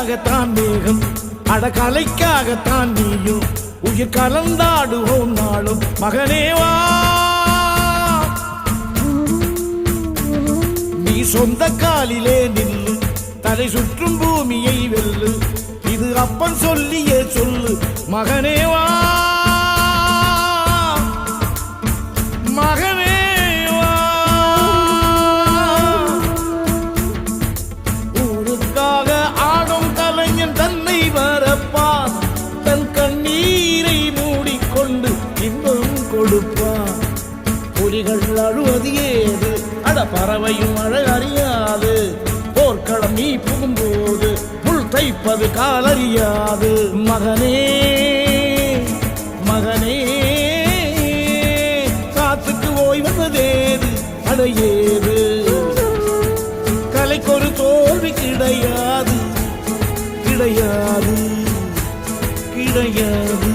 கலைக்காகத்தான் மேகம் அட கலைக்காகத்தான் நீயும் உயிர் கலந்தாடுவோம் நாளும் மகனேவா நீ சொந்த காலிலே நில்லு தலை சுற்றும் பூமியை வெல்லு இது அப்பன் சொல்லியே சொல்லு மகனேவா மகனேவா ஊருக்காக ஆடும் கலைஞன் தன்னை வரப்பான் தன் கண்ணீரை மூடிக்கொண்டு இன்பம் கொடுப்பான் புலிகள் அழுவது ஏது அட பறவையும் அழகறியாது போர்க்களம் நீ புகும்போது முள் தைப்பது காலறியாது மகனே மகனே காத்துக்கு ஓய்வதேது அடையேது கலைக்கொரு தோல்வி கிடையாது கிடையாது கிடையாது